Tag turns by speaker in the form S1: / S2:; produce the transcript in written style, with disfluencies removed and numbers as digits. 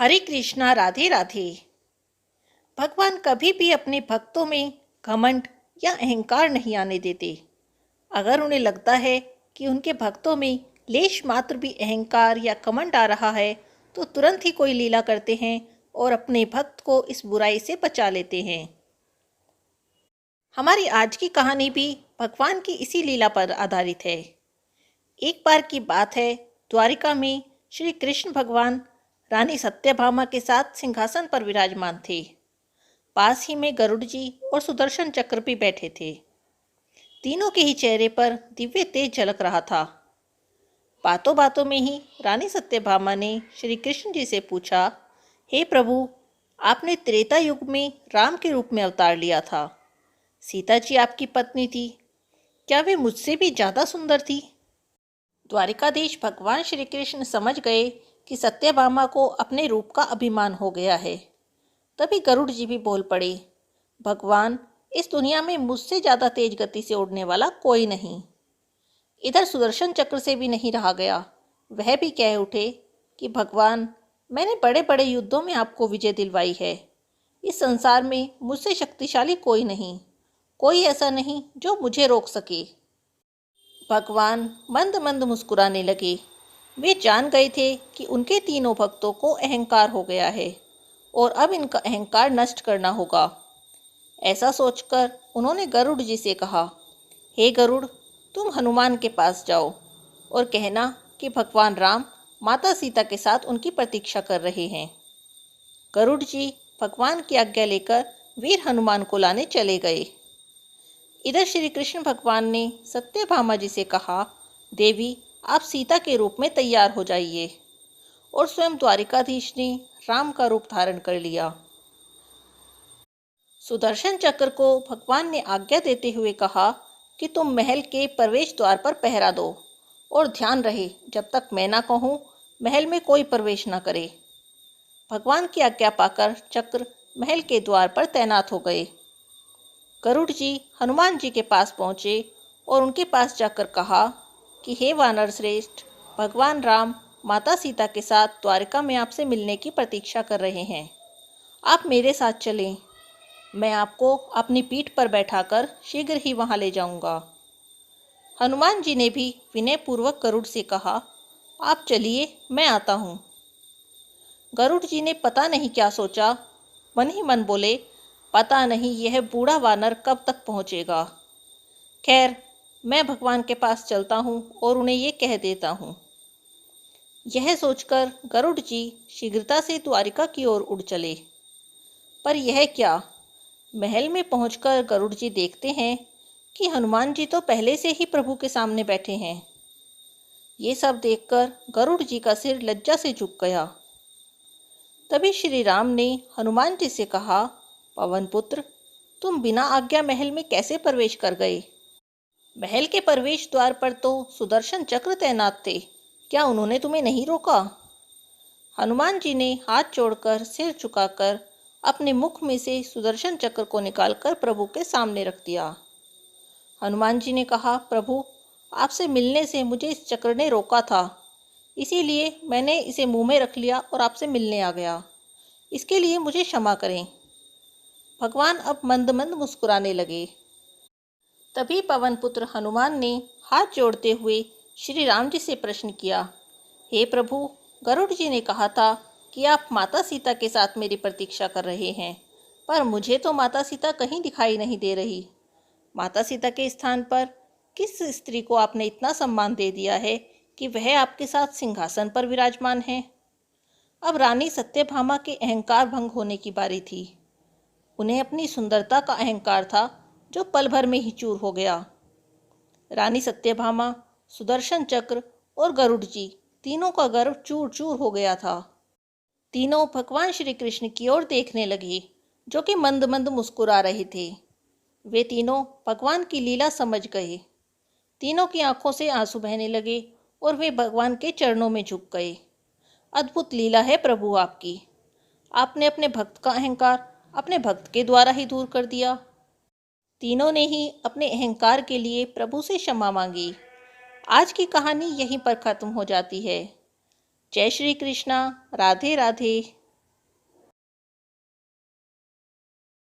S1: हरे कृष्णा, राधे राधे। भगवान कभी भी अपने भक्तों में घमंड या अहंकार नहीं आने देते। अगर उन्हें लगता है कि उनके भक्तों में लेश मात्र भी अहंकार या घमंड आ रहा है तो तुरंत ही कोई लीला करते हैं और अपने भक्त को इस बुराई से बचा लेते हैं। हमारी आज की कहानी भी भगवान की इसी लीला पर आधारित है। एक बार की बात है, द्वारिका में श्री कृष्ण भगवान रानी सत्यभामा के साथ सिंहासन पर विराजमान थे। पास ही में गरुड़ जी और सुदर्शन चक्र भी बैठे थे। तीनों के ही चेहरे पर दिव्य तेज झलक रहा था। बातों बातों में ही रानी सत्यभामा ने श्री कृष्ण जी से पूछा, हे प्रभु, आपने त्रेता युग में राम के रूप में अवतार लिया था। सीता जी आपकी पत्नी थी, क्या वे मुझसे भी ज़्यादा सुंदर थी? द्वारिकाधीश भगवान श्री कृष्ण समझ गए कि सत्यभामा को अपने रूप का अभिमान हो गया है। तभी गरुड़ जी भी बोल पड़े, भगवान, इस दुनिया में मुझसे ज़्यादा तेज गति से उड़ने वाला कोई नहीं। इधर सुदर्शन चक्र से भी नहीं रहा गया। वह भी कह उठे कि भगवान, मैंने बड़े बड़े युद्धों में आपको विजय दिलवाई है। इस संसार में मुझसे शक्तिशाली कोई नहीं, कोई ऐसा नहीं जो मुझे रोक सके। भगवान मंद मंद मुस्कुराने लगे। वे जान गए थे कि उनके तीनों भक्तों को अहंकार हो गया है और अब इनका अहंकार नष्ट करना होगा। ऐसा सोचकर उन्होंने गरुड़ जी से कहा, हे गरुड़, तुम हनुमान के पास जाओ और कहना कि भगवान राम माता सीता के साथ उनकी प्रतीक्षा कर रहे हैं। गरुड़ जी भगवान की आज्ञा लेकर वीर हनुमान को लाने चले गए। इधर श्री कृष्ण भगवान ने सत्यभामा जी से कहा, देवी, आप सीता के रूप में तैयार हो जाइए। और स्वयं द्वारिकाधीश ने राम का रूप धारण कर लिया। सुदर्शन चक्र को भगवान ने आज्ञा देते हुए कहा कि तुम महल के प्रवेश द्वार पर पहरा दो और ध्यान रहे जब तक मैं ना कहूँ महल में कोई प्रवेश न करे। भगवान की आज्ञा पाकर चक्र महल के द्वार पर तैनात हो गए। गरुड़ जी हनुमान जी के पास पहुँचे और उनके पास जाकर कहा कि हे वानर श्रेष्ठ, भगवान राम माता सीता के साथ द्वारिका में आपसे मिलने की प्रतीक्षा कर रहे हैं। आप मेरे साथ चलें, मैं आपको अपनी पीठ पर बैठाकर शीघ्र ही वहां ले जाऊंगा। हनुमान जी ने भी विनयपूर्वक गरुड़ से कहा, आप चलिए, मैं आता हूँ। गरुड़ जी ने पता नहीं क्या सोचा, मन ही मन बोले, पता नहीं यह बूढ़ा वानर कब तक पहुँचेगा। खैर, मैं भगवान के पास चलता हूँ और उन्हें ये कह देता हूँ। यह सोचकर गरुड़ जी शीघ्रता से द्वारिका की ओर उड़ चले। पर यह क्या, महल में पहुंचकर गरुड़ जी देखते हैं कि हनुमान जी तो पहले से ही प्रभु के सामने बैठे हैं। ये सब देखकर गरुड़ जी का सिर लज्जा से झुक गया। तभी श्री राम ने हनुमान जी से कहा, पवन पुत्र, तुम बिना आज्ञा महल में कैसे प्रवेश कर गए? महल के प्रवेश द्वार पर तो सुदर्शन चक्र तैनात थे, क्या उन्होंने तुम्हें नहीं रोका? हनुमान जी ने हाथ जोड़कर सिर झुकाकर अपने मुख में से सुदर्शन चक्र को निकालकर प्रभु के सामने रख दिया। हनुमान जी ने कहा, प्रभु, आपसे मिलने से मुझे इस चक्र ने रोका था, इसीलिए मैंने इसे मुंह में रख लिया और आपसे मिलने आ गया। इसके लिए मुझे क्षमा करें। भगवान अब मंद मंद मुस्कुराने लगे। तभी पवन पुत्र हनुमान ने हाथ जोड़ते हुए श्री राम जी से प्रश्न किया, हे प्रभु, गरुड़ जी ने कहा था कि आप माता सीता के साथ मेरी प्रतीक्षा कर रहे हैं, पर मुझे तो माता सीता कहीं दिखाई नहीं दे रही। माता सीता के स्थान पर किस स्त्री को आपने इतना सम्मान दे दिया है कि वह आपके साथ सिंहासन पर विराजमान है? अब रानी सत्यभामा के अहंकार भंग होने की बारी थी। उन्हें अपनी सुंदरता का अहंकार था जो पल भर में ही चूर हो गया। रानी सत्यभामा, सुदर्शन चक्र और गरुड़ जी तीनों का गर्व चूर चूर हो गया था। तीनों भगवान श्री कृष्ण की ओर देखने लगे, जो कि मंद मंद मुस्कुरा रहे थे। वे तीनों भगवान की लीला समझ गए। तीनों की आंखों से आंसू बहने लगे और वे भगवान के चरणों में झुक गए। अद्भुत लीला है प्रभु आपकी। आपने अपने भक्त का अहंकार अपने भक्त के द्वारा ही दूर कर दिया। तीनों ने ही अपने अहंकार के लिए प्रभु से क्षमा मांगी। आज की कहानी यहीं पर खत्म हो जाती है। जय श्री कृष्णा, राधे राधे।